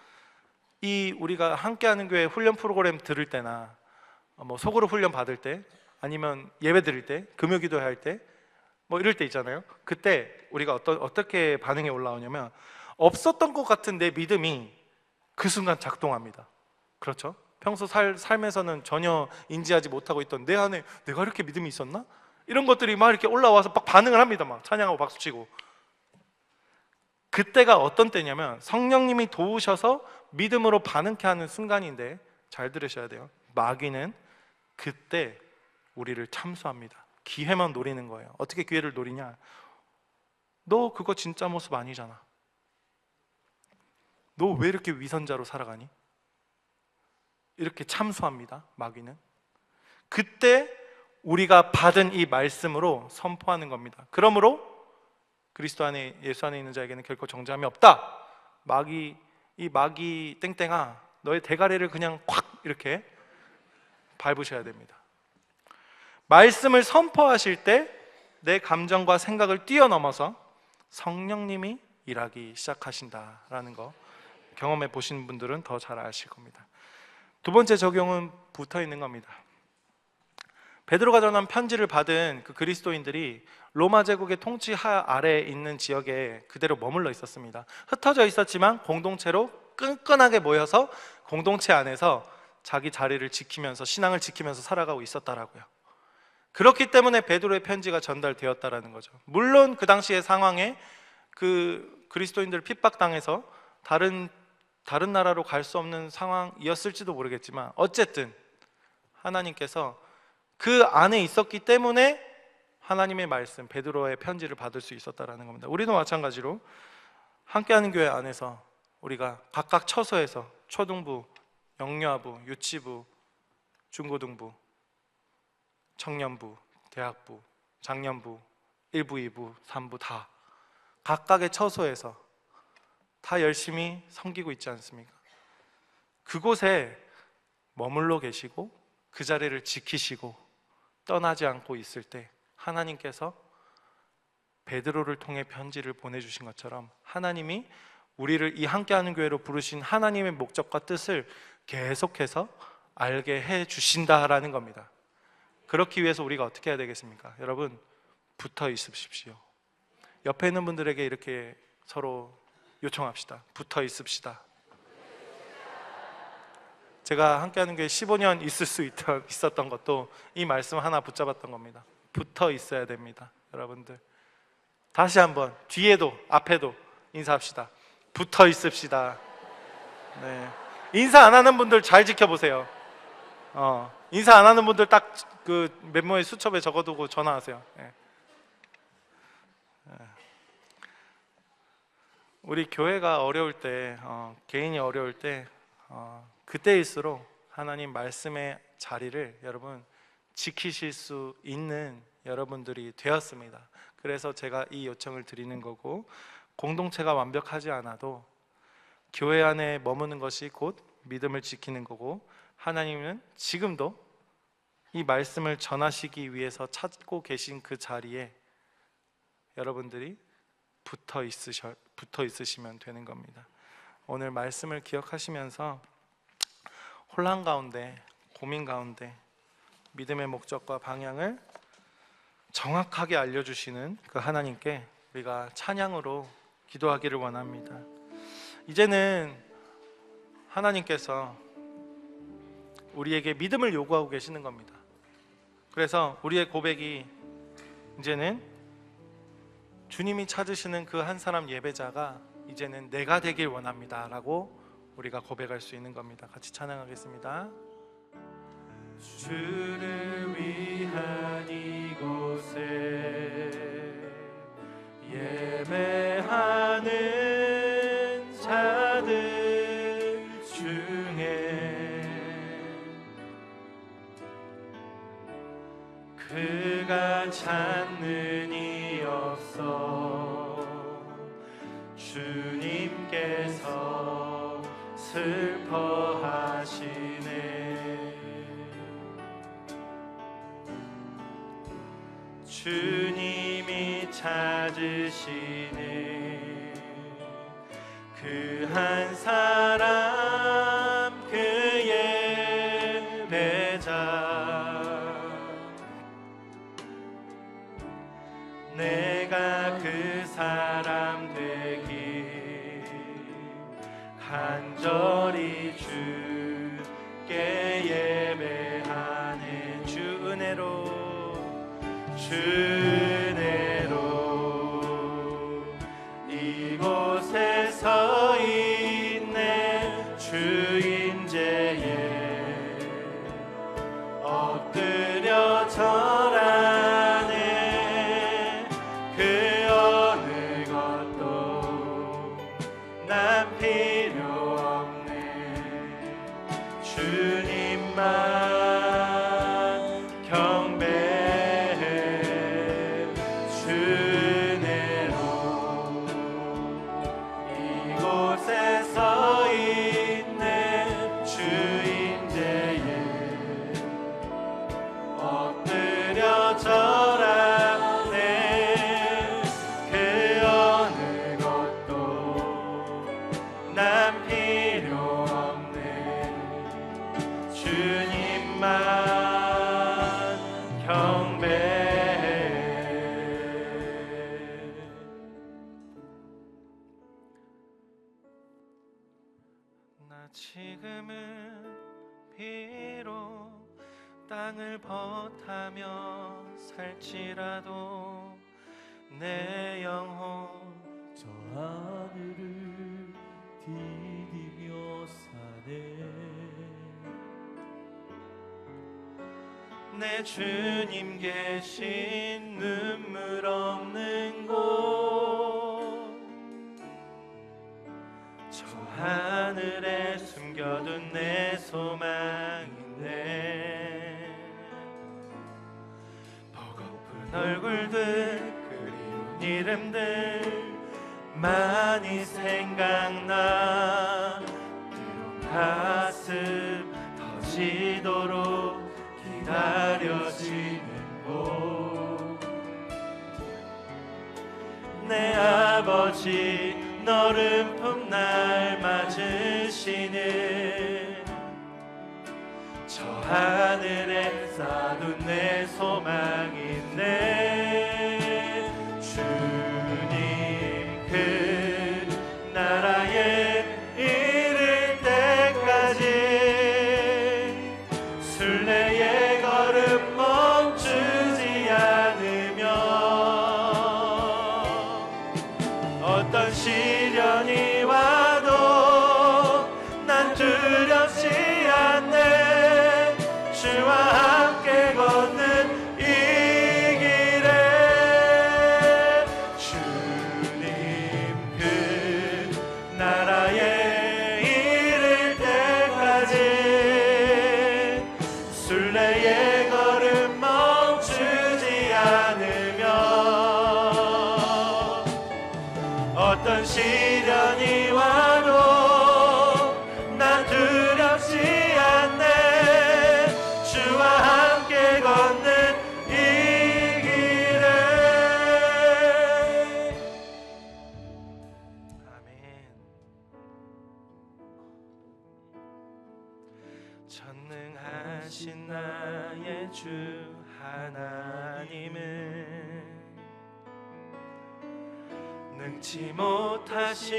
이 우리가 함께하는 교회 훈련 프로그램 들을 때나 뭐 속으로 훈련 받을 때 아니면 예배 드릴 때 금요기도 할 때 뭐 이럴 때 있잖아요. 그때 우리가 어떻게 반응이 올라오냐면 없었던 것 같은 내 믿음이 그 순간 작동합니다. 그렇죠? 평소 삶에서는 전혀 인지하지 못하고 있던 내 안에 내가 이렇게 믿음이 있었나? 이런 것들이 막 이렇게 올라와서 막 반응을 합니다. 막 찬양하고 박수치고. 그때가 어떤 때냐면 성령님이 도우셔서 믿음으로 반응케 하는 순간인데 잘 들으셔야 돼요. 마귀는 그때 우리를 참수합니다. 기회만 노리는 거예요. 어떻게 기회를 노리냐? 너 그거 진짜 모습 아니잖아. 너 왜 이렇게 위선자로 살아가니? 이렇게 참수합니다. 마귀는. 그때 우리가 받은 이 말씀으로 선포하는 겁니다. 그러므로 그리스도 안에 예수 안에 있는 자에게는 결코 정죄함이 없다. 이 마귀 땡땡아, 너의 대가리를 그냥 콱 이렇게 밟으셔야 됩니다. 말씀을 선포하실 때 내 감정과 생각을 뛰어넘어서 성령님이 일하기 시작하신다라는 거 경험해 보신 분들은 더 잘 아실 겁니다. 두 번째 적용은 붙어 있는 겁니다. 베드로가 전한 편지를 받은 그 그리스도인들이 로마 제국의 통치 아래에 있는 지역에 그대로 머물러 있었습니다. 흩어져 있었지만 공동체로 끈끈하게 모여서 공동체 안에서 자기 자리를 지키면서 신앙을 지키면서 살아가고 있었다라고요. 그렇기 때문에 베드로의 편지가 전달되었다라는 거죠. 물론 그 당시의 상황에 그 그리스도인들 핍박당해서 다른 나라로 갈 수 없는 상황이었을지도 모르겠지만 어쨌든 하나님께서 그 안에 있었기 때문에 하나님의 말씀, 베드로의 편지를 받을 수 있었다라는 겁니다. 우리도 마찬가지로 함께하는 교회 안에서 우리가 각각 처소에서 초등부, 영유아부, 유치부, 중고등부, 청년부, 대학부, 장년부, 1부, 2부, 3부 다 각각의 처소에서 다 열심히 섬기고 있지 않습니까? 그곳에 머물러 계시고 그 자리를 지키시고 떠나지 않고 있을 때 하나님께서 베드로를 통해 편지를 보내주신 것처럼 하나님이 우리를 이 함께하는 교회로 부르신 하나님의 목적과 뜻을 계속해서 알게 해 주신다라는 겁니다. 그렇기 위해서 우리가 어떻게 해야 되겠습니까? 여러분, 붙어 있으십시오. 옆에 있는 분들에게 이렇게 서로 요청합시다. 붙어 있읍시다. 제가 함께하는 게 15년 있을 수 있었던 것도 이 말씀 하나 붙잡았던 겁니다. 붙어 있어야 됩니다. 여러분들, 다시 한번 뒤에도 앞에도 인사합시다. 붙어 있읍시다. 네. 인사 안 하는 분들 잘 지켜보세요. 인사 안 하는 분들 딱 그 메모에 수첩에 적어두고 전화하세요. 네. 우리 교회가 어려울 때, 개인이 어려울 때, 그때일수록 하나님 말씀의 자리를 여러분 지키실 수 있는 여러분들이 되었습니다. 그래서 제가 이 요청을 드리는 거고, 공동체가 완벽하지 않아도 교회 안에 머무는 것이 곧 믿음을 지키는 거고, 하나님은 지금도 이 말씀을 전하시기 위해서 찾고 계신 그 자리에 여러분들이 붙어 있으시면 되는 겁니다. 오늘 말씀을 기억하시면서 혼란 가운데, 고민 가운데 믿음의 목적과 방향을 정확하게 알려주시는 그 하나님께 우리가 찬양으로 기도하기를 원합니다. 이제는 하나님께서 우리에게 믿음을 요구하고 계시는 겁니다. 그래서 우리의 고백이 이제는 주님이 찾으시는 그 한 사람 예배자가 이제는 내가 되길 원합니다 라고 우리가 고백할 수 있는 겁니다. 같이 찬양하겠습니다. 주를 위한 이곳에 예배하는 자들 중에 그가 찾는 이 없어 주님께서 슬퍼하시네. 주님이 찾으시네. 그 한 사람 그 예배자 내가 그 사람 되기 간절히 주께 예배하네. 주 은혜로 이곳에 서 있네. 주 임재에 엎드려 절하네. 그 어느 것도 난 필요 없네. 주님만 지금은 비록 땅을 벗하며 살지라도 내 영혼 저 하늘을 디디며 사네. 내 주님 계신 눈물 없는 곳, 저 하늘에 숨겨둔 내 소망인데, 버거운 얼굴들 그리운 이름들 많이 생각나. 뜨거운 가슴 터지도록 기다려지는 곳, 내 아버지 너른 품 날 맞으시는 저 저 하늘에 쌓아둔 내 소망인데 주님 그 나라에 이를 때까지 순례의 걸음 멈추지 않으며 어떤 시련이 와도 난 두렵지 않네. 주와 함께 걷는 이 길에 주님 그 나라에 이를 때까지 순례의 걸음 멈추지 않으며 어떤 시련이 와도 난 두렵지 않네. 주와 함께 걷는 이 길에. 아멘. 전능하신 나의 주 하나님은 능치 못하실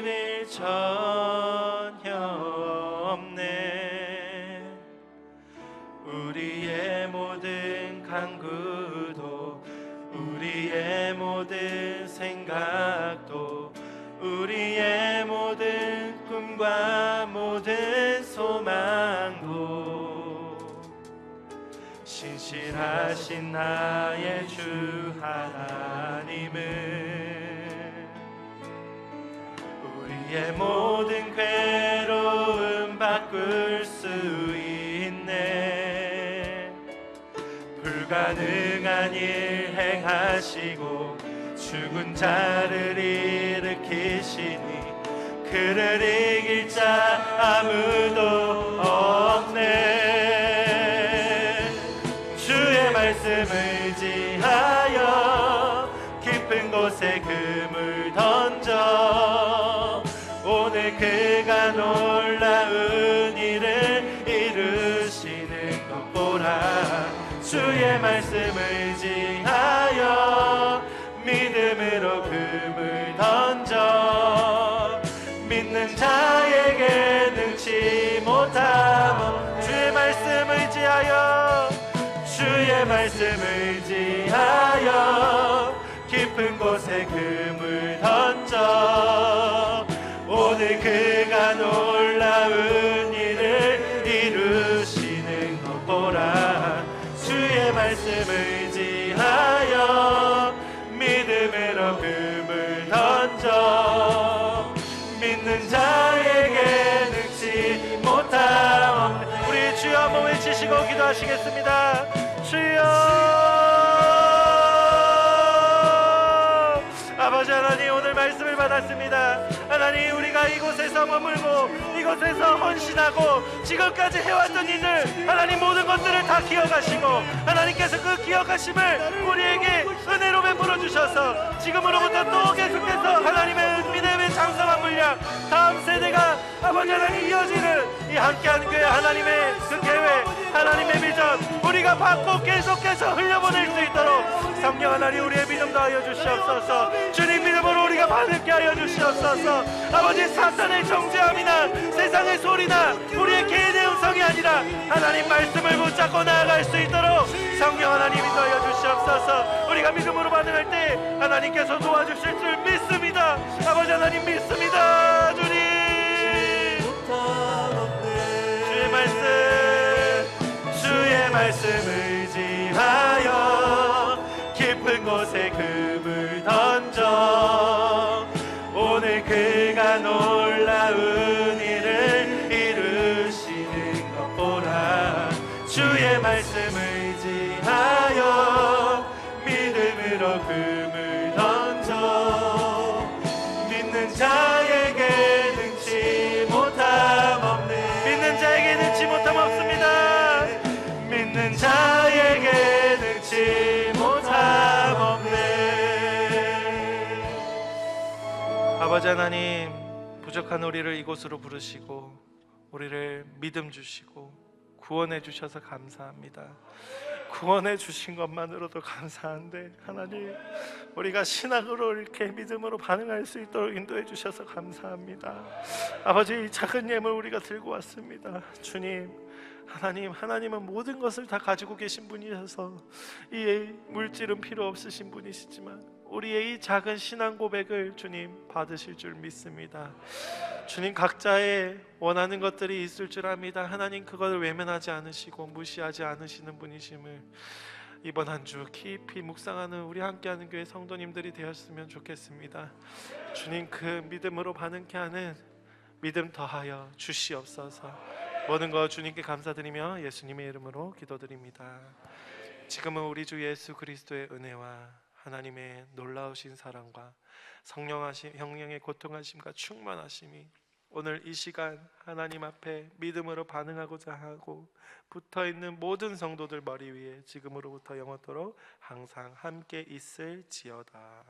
일 전혀 없네. 우리의 모든 간구도 우리의 모든 생각도 우리의 모든 꿈과 모든 소망도 신실하신 나의 주 하나님은 우리의 모든 괴로움 바꿀 수 있네. 불가능한 일 행하시고 죽은 자를 일으키시니 그를 이길 자 아무도 없네. 주의 말씀 의지하여 깊은 곳에 금을 던져 오늘 그가 놀라운 일을 이루시는 것 보라. 주의 말씀 의지하여 믿음으로 금을 던져 믿는 자에게 능치 못함. 주의 말씀 의지하여 주의 말씀 의지하여 깊은 곳에 금을 던져 오늘 그가 놀라운 일을 이루시는 것 보라. 주의 말씀 의지하여 믿음으로 금을 던져 믿는 자에게 능치 못함. 우리 주여 한번 외치시고 기도하시겠습니다. 주여. 아버지 하나님, 오늘 말씀을 받았습니다. 하나님, 우리가 이곳에서 머물고 이곳에서 헌신하고 지금까지 해왔던 일들, 하나님 모든 것들을 다 기억하시고 하나님께서 그 기억하심을 우리에게 은혜로 베풀어 주셔서 지금으로부터 또 계속해서 하나님의 믿음의 장성한 물량, 다음 세대가 아버지 하나님 이어지는 이 함께하는 교회 하나님의 그 계획, 하나님의 비전 우리가 받고 계속해서 흘려보낼 수 있도록 성령 하나님 우리의 믿음 더하여 주시옵소서. 주님 믿음으로 우리가 받게 하여 주시옵소서. 아버지, 사탄의 정죄함이나 세상의 소리나 우리의 개인의 음성이 아니라 하나님 말씀을 붙잡고 나아갈 수 있도록 성령 하나님 인도하여 주시옵소서. 우리가 믿음으로 반응할 때 하나님께서 도와주실 줄 믿습니다. 아버지 하나님 믿습니다. 주님 주의 말씀 의지하여 깊은 곳에 금을 던져 오늘 그가 놀라운 일을 이루시는 것 보라. 주의 말씀 의지하여 믿음으로 금을 던져 믿는 자에게 능치 못함 없네. 믿는 자에게 능치 못함 없습니다. 믿는 자에게 능치 못함 없네. 아버지 하나님, 부족한 우리를 이곳으로 부르시고 우리를 믿음 주시고 구원해 주셔서 감사합니다. 구원해 주신 것만으로도 감사한데 하나님, 우리가 신앙으로 이렇게 믿음으로 반응할 수 있도록 인도해 주셔서 감사합니다. 아버지, 이 작은 예물 우리가 들고 왔습니다. 주님, 하나님은 모든 것을 다 가지고 계신 분이셔서 이 물질은 필요 없으신 분이시지만 우리의 이 작은 신앙 고백을 주님 받으실 줄 믿습니다. 주님, 각자의 원하는 것들이 있을 줄 압니다. 하나님, 그걸 외면하지 않으시고 무시하지 않으시는 분이심을 이번 한 주 깊이 묵상하는 우리 함께하는 교회 성도님들이 되었으면 좋겠습니다. 주님, 그 믿음으로 반응케 하는 믿음 더하여 주시옵소서. 모든 것 주님께 감사드리며 예수님의 이름으로 기도드립니다. 지금은 우리 주 예수 그리스도의 은혜와 하나님의 놀라우신 사랑과 성령의 고통하심과 충만하심이 오늘 이 시간 하나님 앞에 믿음으로 반응하고자 하고 붙어있는 모든 성도들 머리 위에 지금으로부터 영원토록 항상 함께 있을지어다.